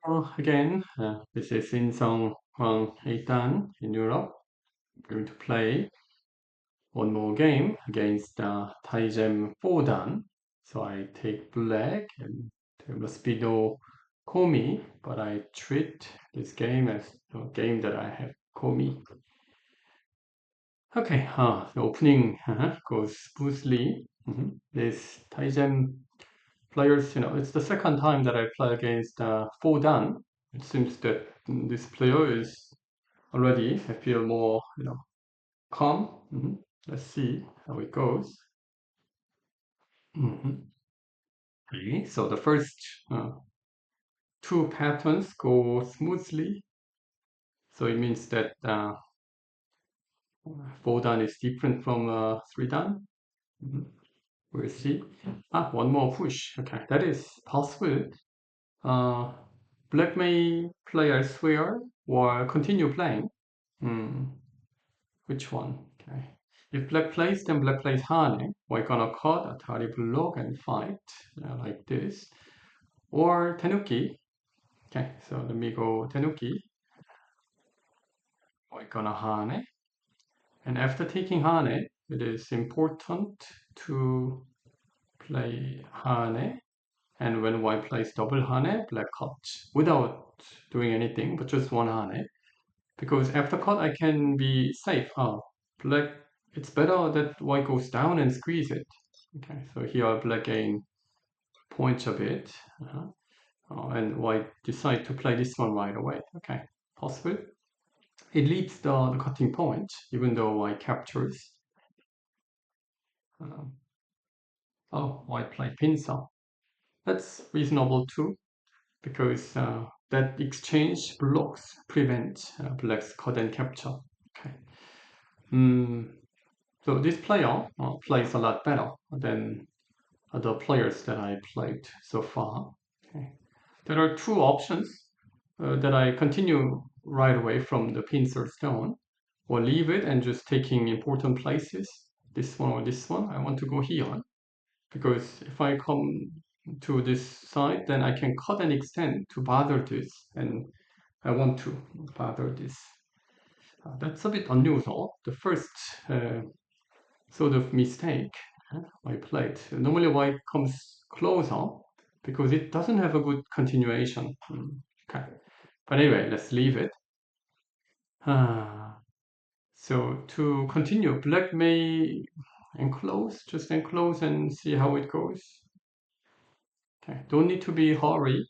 Again, this is Insong Hwang Eitan in Europe. I'm going to play one more game against Tygem 4 So I take black and there must be no komi, but I treat this game as a game that I have komi. Okay, the opening goes smoothly. This Tygem players, it's the second time that I play against 4 It seems that this player is already, I feel more, calm. Let's see how it goes. Mhm. Okay, so the first two patterns go smoothly. So it means that 4 is different from 3 Mhm. We'll see. One more push. Okay, that is possible. Uh, Black may play elsewhere or continue playing. Hmm, which one? Okay. If black plays, then black plays Hane. We're gonna cut a Atari block and fight like this. Or Tenuki. Okay, so let me go Tenuki. We're gonna Hane. And after taking Hane, it is important to play Hane. And when white plays double Hane, black cuts without doing anything, but just one Hane. Because after cut, I can be safe. Black, it's better that white goes down and squeeze it. Okay, so here black gain points a bit. And white decide to play this one right away. Okay, possible. It leads the cutting point, even though white captures. Uh, White play pincer. That's reasonable too, because that exchange blocks prevent black's cut and capture. Okay. Mm, So this player plays a lot better than the players that I played so far. Okay. There are two options that I continue right away from the pincer stone, or leave it and just taking important places. This one or this one. I want to go here because if I come to this side, then I can cut and extend to bother this, and I want to bother this. That's a bit unusual. The first sort of mistake I played. Normally white comes closer because it doesn't have a good continuation. Okay. But anyway, let's leave it. Ah, so to continue, black may enclose, just enclose and see how it goes. Okay, don't need to be hurry.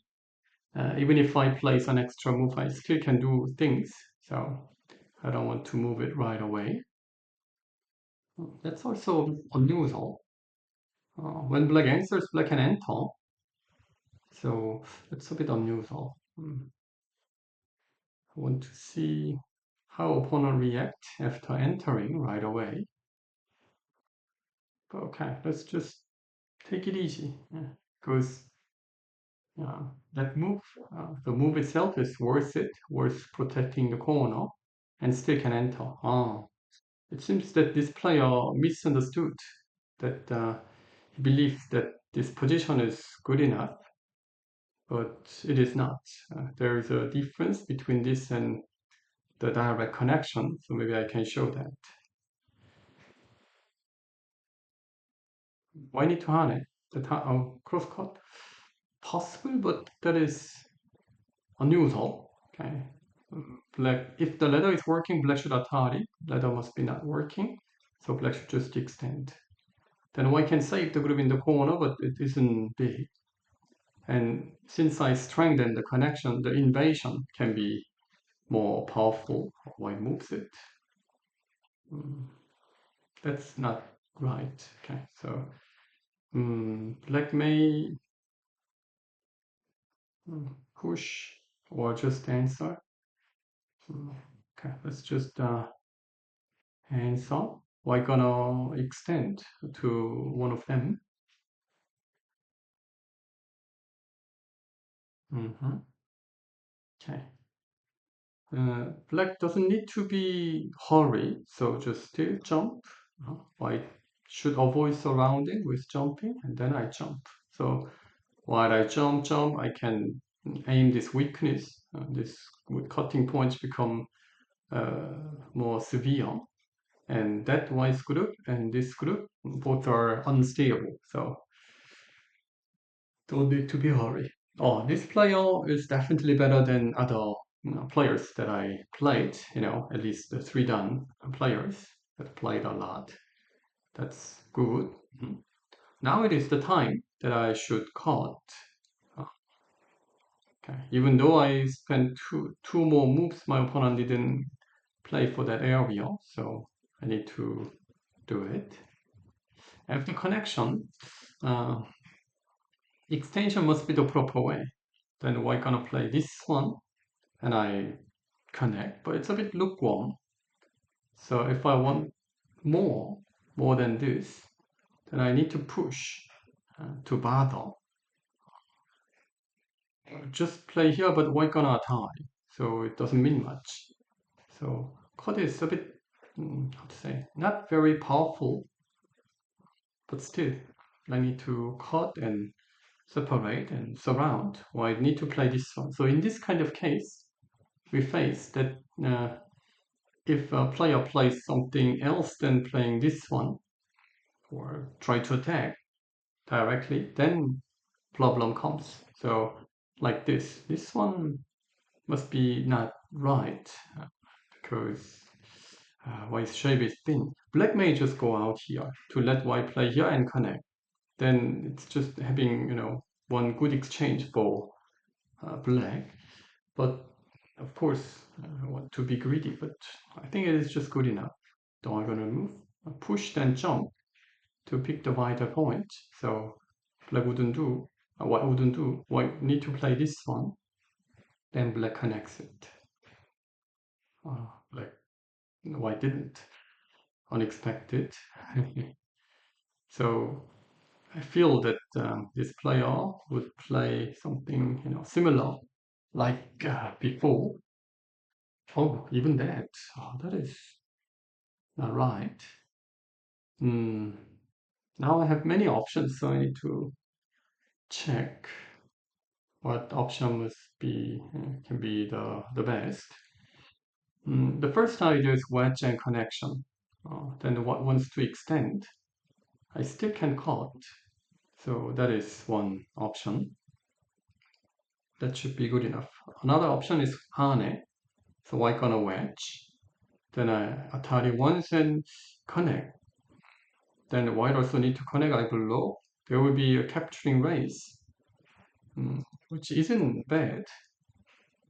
Even if I place an extra move, I still can do things. So I don't want to move it right away. That's also unusual. When black answers, black can enter. So it's a bit unusual. I want to see how opponent react after entering right away. But okay, let's just take it easy. Because that move, the move itself is worth it, worth protecting the corner, and still can enter. It seems that this player misunderstood that he believes that this position is good enough, but it is not. There is a difference between this and the direct connection. So maybe I can show that. Why need to harness the crosscut? Possible, but that is unusual. Okay. Black, if the ladder is working, black should Atari. Ladder must be not working, so black should just extend. Then white can save the group in the corner, but it isn't big. And since I strengthen the connection, the invasion can be more powerful. White moves it. Mm, that's not right. Okay, so black may push or just answer. Okay, let's just answer. We're gonna extend to one of them. Okay. Black doesn't need to be hurry, so just still jump. White should avoid surrounding with jumping, and then I jump. So while I jump, I can aim this weakness, this cutting points become more severe. And that white group and this group both are unstable. So don't need to be hurry. Oh, this player is definitely better than other players that I played. At least the 3 dan players that played a lot. That's good. Mhm. Now it is the time that I should cut. Oh, okay. Even though I spent two more moves, my opponent didn't play for that area, so I need to do it. After connection, uh, extension must be the proper way. Then we're gonna play this one, and I connect, but it's a bit lukewarm. So if I want more, more than this, then I need to push to bother. Just play here, but we're gonna tie, so it doesn't mean much. So cut is a bit, how to say, not very powerful, but still, I need to cut and separate and surround, or I need to play this one. So in this kind of case, we face that if a player plays something else than playing this one, or try to attack directly, then problem comes. So like this one must be not right because white's shape is thin. Black may just go out here to let white play here and connect. Then it's just having one good exchange for black. But of course, I want to be greedy, but I think it is just good enough. So I'm gonna move, push, then jump to pick the wider point. So black wouldn't do, white wouldn't do. White need to play this one, then black connects it. Black, white didn't. Unexpected. So I feel that this player would play something similar like before. Oh, even that. Oh, that is not right. Hmm. Now I have many options, so I need to check what option must be can be the best. The first idea is wedge and connection. Then what wants to extend, I still can cut. So that is one option. That should be good enough. Another option is hane. So I gonna wedge. Then I atari once and connect. Then the white also need to connect I below. There will be a capturing race, which isn't bad.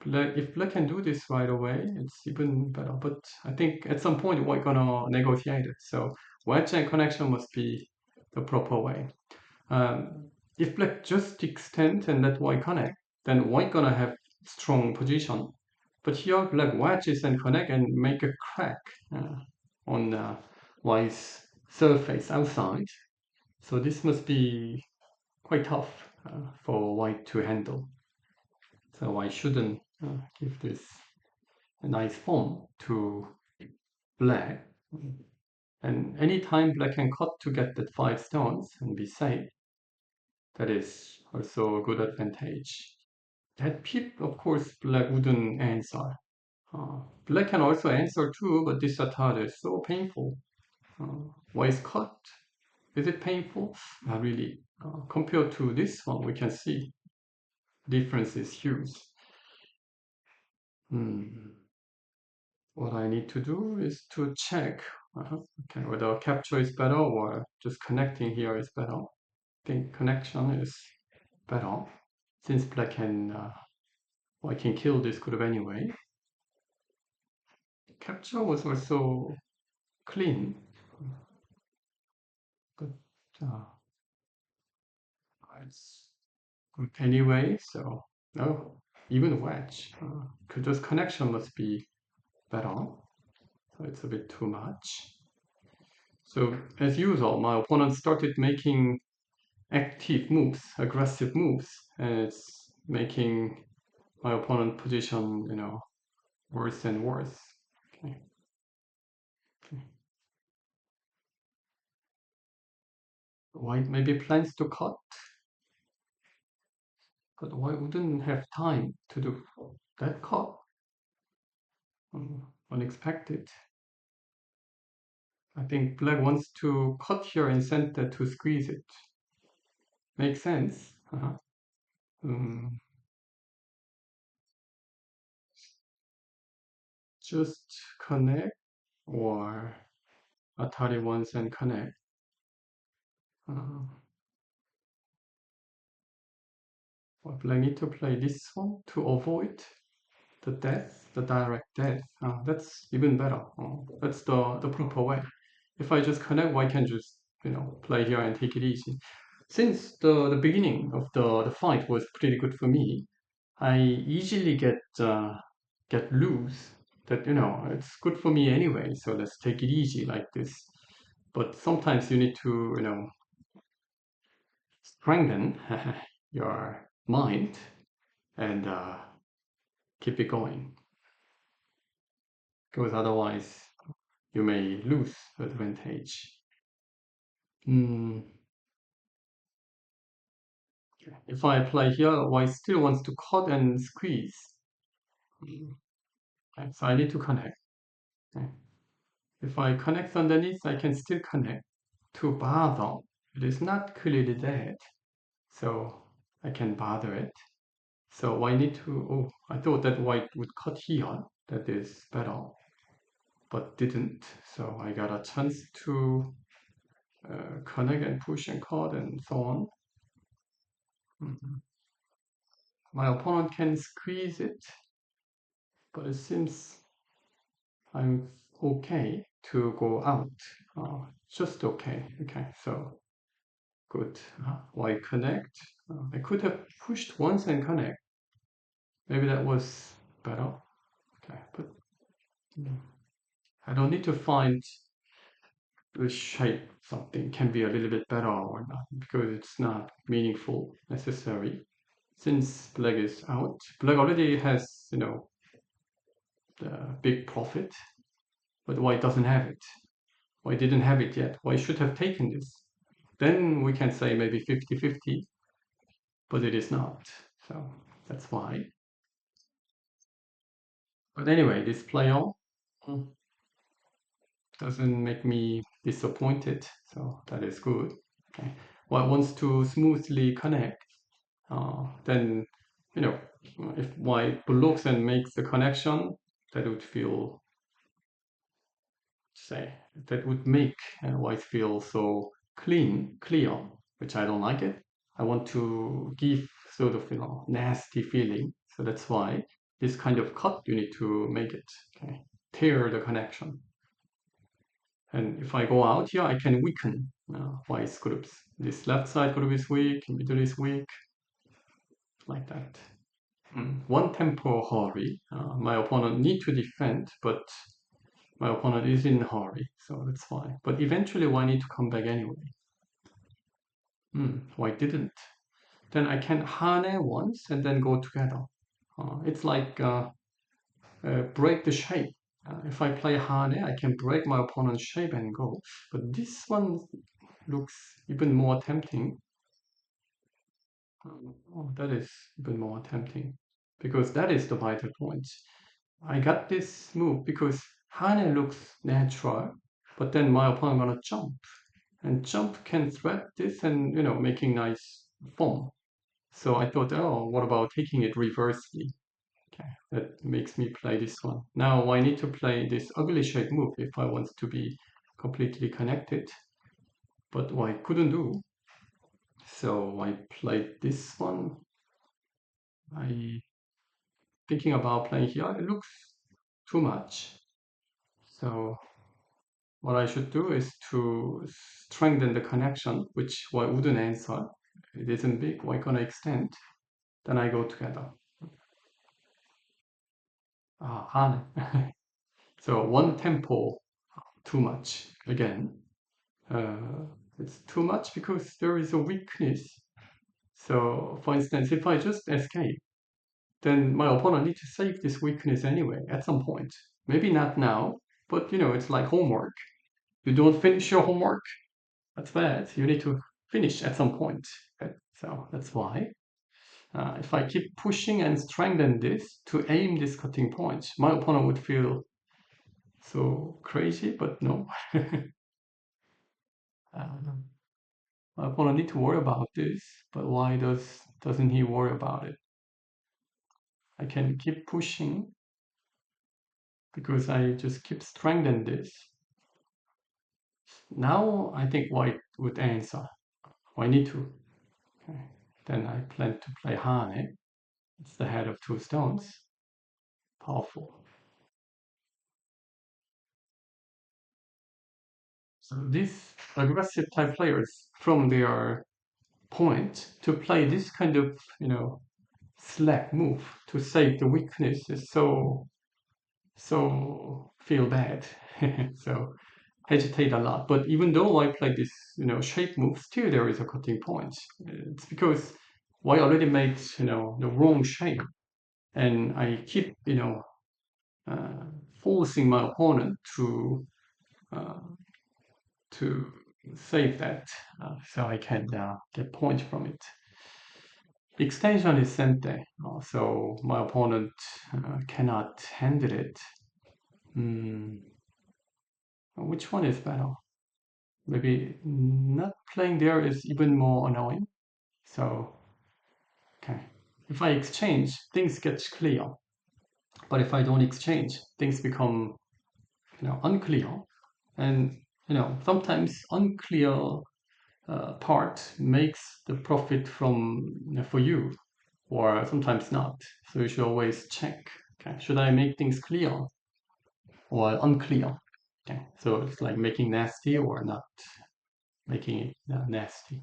If black can do this right away, it's even better. But I think at some point we're gonna negotiate it. So wedge and connection must be the proper way. If black just extend and let white connect, then white gonna have strong position. But here black wedges and connect and make a crack on white's surface outside. So this must be quite tough for white to handle. So I shouldn't give this a nice form to black. And anytime black can cut to get that 5 stones and be safe, that is also a good advantage. That pip, of course, black wouldn't answer. Black can also answer too, but this attack is so painful. Why is cut? Is it painful? Not really. Compared to this one, we can see difference is huge. Hmm. What I need to do is to check okay, whether capture is better or just connecting here is better. I think connection is better since black can, well, I can kill this group anyway. Capture was also clean, but it's good anyway, so no, even wedge. Could just connection must be better, so it's a bit too much. So as usual, my opponent started making active moves, aggressive moves, and it's making my opponent position, worse and worse. Okay. Okay. White maybe plans to cut. But why wouldn't have time to do that cut? Unexpected. I think black wants to cut here and send that to squeeze it. Makes sense. Um, just connect or Atari wants and connect. Uh, or black need to play this one to avoid the death, the direct death. That's even better. That's the proper way. If I just connect, why can't just play here and take it easy? Since the beginning of the fight was pretty good for me, I easily get loose. That it's good for me anyway. So let's take it easy like this. But sometimes you need to strengthen your mind and keep it going, because otherwise you may lose advantage. Mm, if I play here, white still wants to cut and squeeze. Mm, okay, so I need to connect. Okay. If I connect underneath, I can still connect to bother. It is not clearly dead, so I can bother it. So I need to. Oh, I thought that white would cut here. That is better, but didn't. So I got a chance to connect and push and cut and so on. Mhm. My opponent can squeeze it, but it seems I'm okay to go out. Just okay. Okay, so good. Why connect? I could have pushed once and connect. Maybe that was better. Okay, but mm, I don't need to find the shape. Something can be a little bit better or not because it's not meaningful necessary. Since black is out, black already has the big profit, but white doesn't have it. White didn't have it yet. White should have taken this. Then we can say maybe 50-50, but it is not. So that's why. But anyway, this player mm, doesn't make me disappointed, so that is good. Okay. White wants to smoothly connect, then you know if white blocks and makes the connection, that would feel say that would make white feel so clear, which I don't like it. I want to give sort of nasty feeling. So that's why this kind of cut you need to make it tear the connection. And if I go out here, I can weaken white's groups. This left side group is weak, middle is weak, like that. One tempo hurry. My opponent need to defend, but my opponent is in a hurry, so that's fine. But eventually, why need to come back anyway? Why didn't? Then I can hane once and then go together. It's like break the shape. If I play hane, I can break my opponent's shape and go. But this one looks even more tempting. Oh, that is even more tempting because that is the vital point. I got this move because hane looks natural, but then my opponent gonna jump, and jump can threat this and making nice form. So I thought, oh, what about taking it reversely? Okay, that makes me play this one. Now I need to play this ugly shape move if I want to be completely connected, but what I couldn't do. So I played this one. I thinking about playing here. It looks too much. So what I should do is to strengthen the connection, which I wouldn't answer. It isn't big. Why gonna extend? Then I go together. Han. So one tempo too much again. Uh, it's too much because there is a weakness. So for instance, if I just escape, then my opponent needs to save this weakness anyway at some point. Maybe not now, but it's like homework. You don't finish your homework, that's bad. You need to finish at some point. Okay? So that's why. if I keep pushing and strengthen this to aim this cutting point, my opponent would feel so crazy, but no. uh, my opponent need to worry about this, but why doesn't he worry about it? I can keep pushing because I just keep strengthening this. Now I think white would answer. I need to. Okay. Then I plan to play Hane. It's the head of two stones. Powerful. So these aggressive type players, from their point, to play this kind of slack move to save the weakness is so feel bad. So hesitate a lot. But even though I play this shape move, still there is a cutting point. It's because I already made the wrong shape, and I keep uh, forcing my opponent uh, to save that, so I can get points from it. Extension is sente, so my opponent cannot handle it. Mm, which one is better? Maybe not playing there is even more annoying. So, okay. If I exchange, things get clear. But if I don't exchange, things become unclear. And sometimes unclear part makes the profit for you, or sometimes not. So you should always check. Okay, should I make things clear or unclear? Okay, so it's like making nasty or not making it nasty.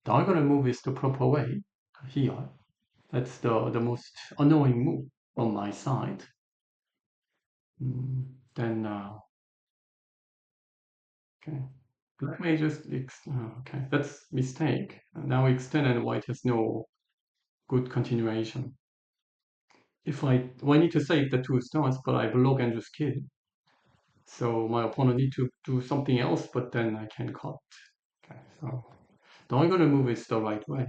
Diagonal move is the proper way here. That's the most annoying move on my side. Then okay, black may just okay, that's mistake. Now extend and white has no good continuation. If I need to save the two stones, but I block and just kill. So my opponent need to do something else, but then I can cut. Okay, so the diagonal move is the right way.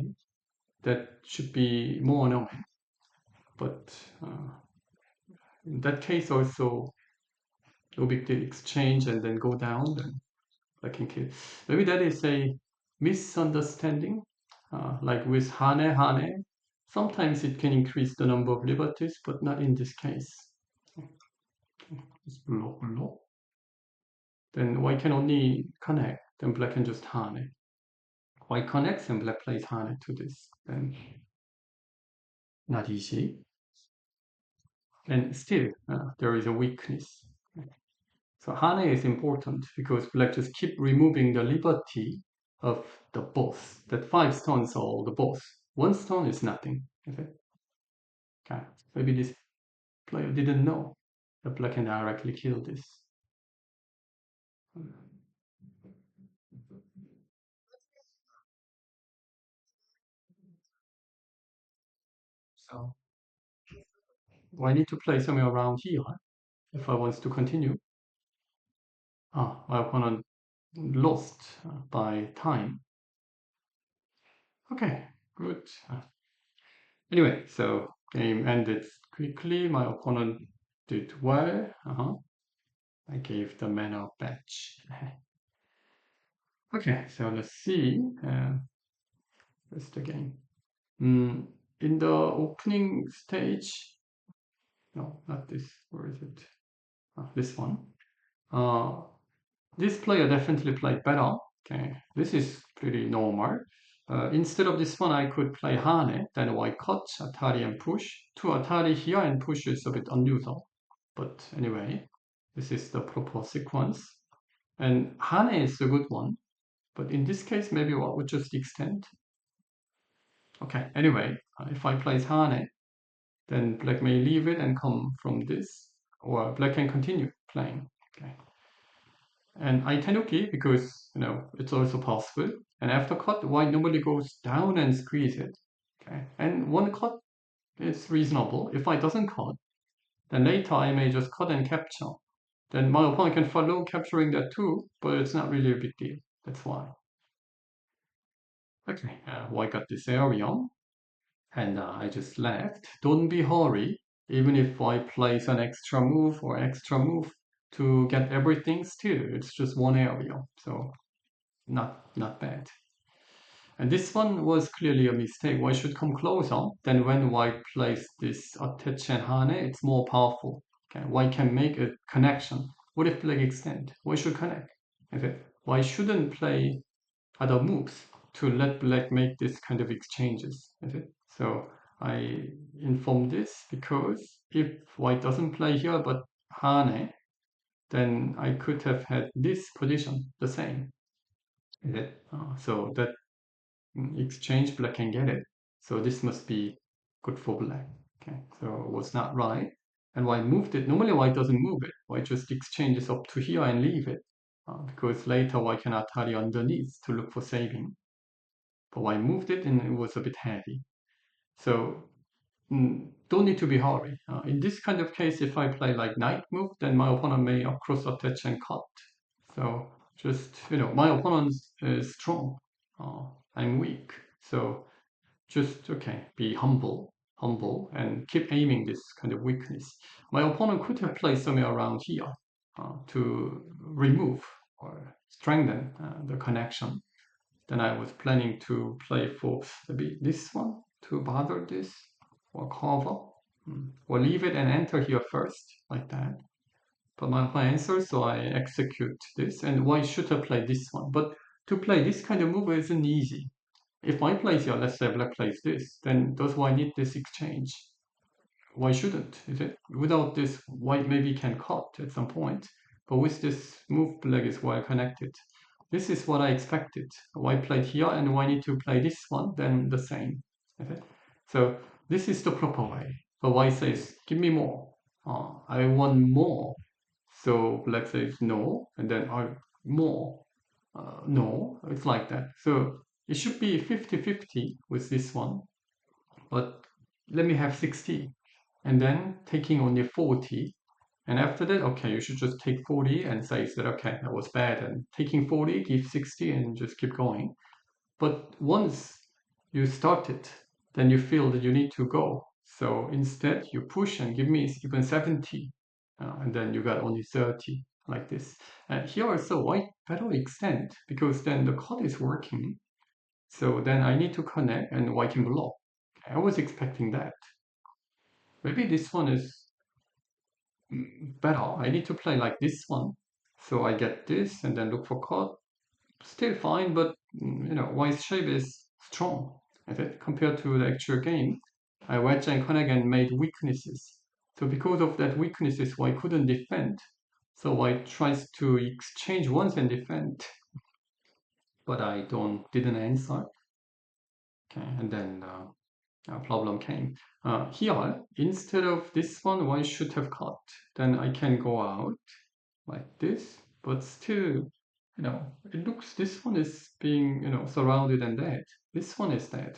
That should be more annoying. But in that case also, no big deal, exchange and then go down, then I can kill. Maybe that is a misunderstanding. Like with Hane, sometimes it can increase the number of liberties, but not in this case. Just block, block. Then white can only connect, then black can just Hane. White connects and black plays Hane to this. Then not easy. And still, there is a weakness. So Hane is important because black just keep removing the liberty of the boss. That 5 stones are all the boss. 1 stone is nothing. Okay. Okay. Maybe this player didn't know that black can directly kill this. So I need to play somewhere around here if I want to continue. My opponent lost by time. Okay, good. Anyway, so game ended quickly. My opponent did well. I gave the man a badge. Okay, so let's see. Where's the game? In the opening stage, no, not this. Where is it? This one. Uh, this player definitely played better. Okay, this is pretty normal. Instead of this one, I could play Hane, then white cut, Atari and push. To Atari here and push is a bit unusual. But anyway, this is the proper sequence. And Hane is a good one. But in this case, maybe what would just extend. Okay, anyway, if I place Hane, then black may leave it and come from this, or black can continue playing. Okay. And I Tanuki because it's also possible. And after cut, white normally goes down and squeeze it. Okay. And one cut is reasonable. If I doesn't cut, then later I may just cut and capture. Then my opponent can follow capturing that too, but it's not really a big deal. That's why. Okay, white got this area. and I just left. Don't be hurry. Even if I place an extra move or extra move to get everything, still it's just one area, so not bad. And this one was clearly a mistake. White should come closer. Then when white plays this attach and hane, it's more powerful. Okay, white can make a connection. What if black extend? White should connect. Okay, white shouldn't play other moves to let black make this kind of exchanges. Okay, so I inform this because if white doesn't play here but hane, then I could have had this position the same. Okay, so that exchange, black can get it. So this must be good for black. Okay, so it was not right. And white moved it. Normally white doesn't move it. White just exchanges up to here and leave it. Because later white can atari underneath to look for saving. But white moved it and it was a bit heavy. So don't need to be hurry. In this kind of case, if I play like knight move, then my opponent may cross attach and cut. So just, my opponent is strong. I'm weak. So just, okay, be humble, and keep aiming this kind of weakness. My opponent could have played somewhere around here to remove or strengthen the connection. Then I was planning to play for maybe this one to bother this or cover, or leave it and enter here first, like that. But my answer, so I execute this, and why should I play this one? But to play this kind of move isn't easy. If I place here, let's say black plays this, then does white need this exchange? Why shouldn't? Is it? Without this, white maybe can cut at some point, but with this move, black is well connected. This is what I expected. White played here, and white need to play this one, then the same. Okay? So this is the proper way. But white says, give me more. I want more. So black says no, and then I more. No, it's like that. So it should be 50-50 with this one, but let me have 60 and then taking only 40. And after that, okay, you should just take 40 and say that, okay, that was bad. And taking 40, give 60 and just keep going. But once you start it, then you feel that you need to go. So instead, you push and give me even 70. And then you got only 30 like this. And here also, why better extend? Because then the code is working. So then I need to connect and white can block. I was expecting that. Maybe this one is better. I need to play like this one. So I get this and then look for code. Still fine, but white's shape is strong. Okay? Compared to the actual game, I wedge and connect and made weaknesses. So because of that weaknesses, white couldn't defend. So white tries to exchange once and defend, but I didn't answer. Okay, and then problem came. Here, instead of this one, white should have cut. Then I can go out like this, but still, it looks, this one is being, surrounded and dead. This one is dead.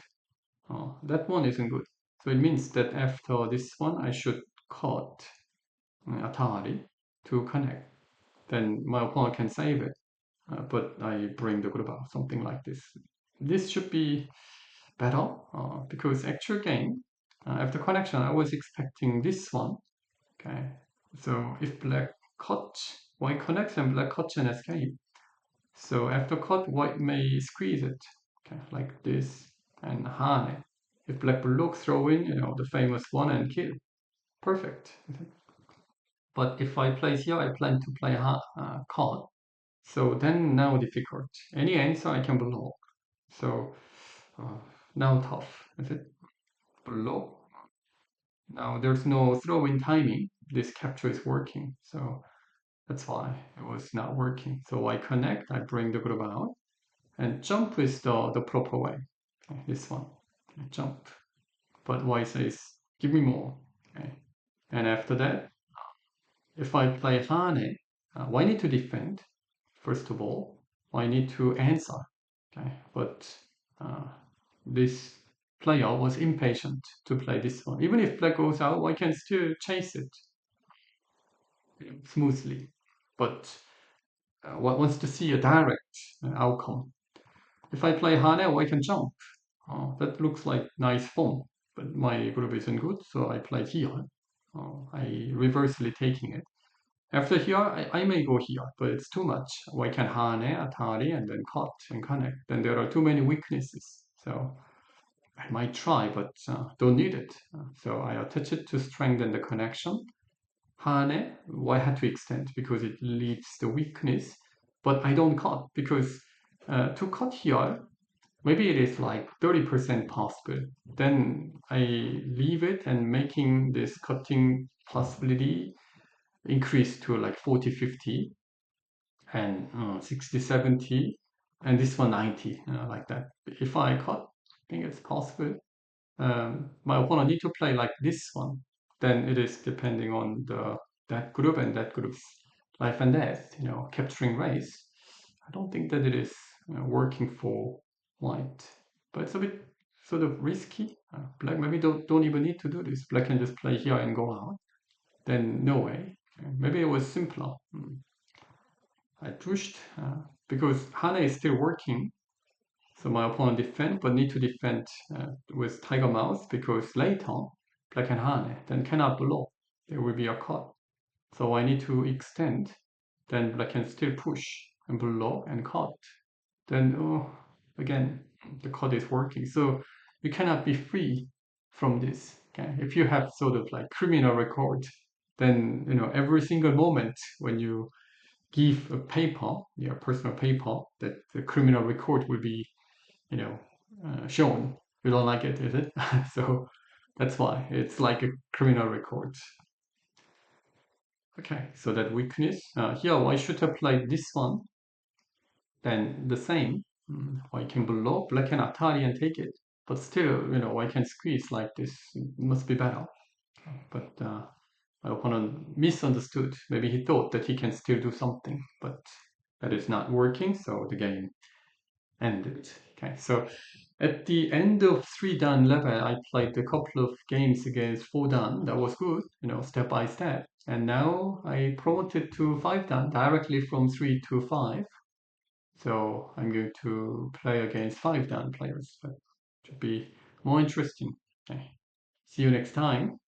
That one isn't good. So it means that after this one, I should cut Atari to connect. Then my opponent can save it. But I bring the group out, something like this. This should be better because actual game, after connection, I was expecting this one. Okay, so if black cut, white connects and black cuts and escape. So after cut, white may squeeze it, okay, like this, and hane. If black blocks, throw in, the famous one and kill. Perfect. Okay. But if I place here, I plan to play cut. So then now difficult. Any answer I can block. So uh, now tough. Is it block? Now there's no throw-in timing. This capture is working. So that's why it was not working. So I connect, I bring the group out, and jump is the proper way. Okay, this one, okay, jump. But Y says, give me more. Okay. And after that, if I play Hane, Y need to defend, first of all. Y need to answer. Okay. But this player was impatient to play this one. Even if black goes out, Y can still chase it smoothly. But wants to see a direct outcome. If I play Hane, I can jump. That looks like nice form. but my group isn't good, so I played here. I reversely taking it. After here, I may go here, but it's too much. I can hane, atari, and then cut and connect. Then there are too many weaknesses. So I might try, but don't need it. So I attach it to strengthen the connection. Hane, why had to extend? Because it leaves the weakness. But I don't cut because to cut here, maybe it is like 30% possible. Then I leave it and making this cutting possibility increase to like 40, 50 and 60, 70, and this one 90, like that. If I cut, I think it's possible. My opponent need to play like this one. Then it is depending on the that group and that group's life and death, capturing race. I don't think that it is working for white, but it's a bit sort of risky. Black maybe don't even need to do this. Black can just play here and go out. Then no way. Maybe it was simpler. I pushed because Hana is still working, so my opponent defend, but need to defend with Tiger Mouse because later Black and Hane then cannot block. There will be a cut. So I need to extend. Then Black can still push and block and cut. Then again the cut is working. So you cannot be free from this. Okay, if you have sort of like criminal record, then every single moment when you give a paper, your personal paper, that the criminal record will be, shown. You don't like it, is it? So that's why it's like a criminal record. Okay, so that weakness. Here, I should apply this one. Then the same. I can block, black and Atari and take it. But still, I can squeeze like this. It must be better. But my opponent misunderstood. Maybe he thought that he can still do something, but that is not working. So the game ended. Okay, so at the end of 3 dan level, I played a couple of games against 4 dan. That was good, step by step. And now I promoted to 5 dan directly from 3 to 5. So I'm going to play against 5 dan players. But it should be more interesting. Okay. See you next time.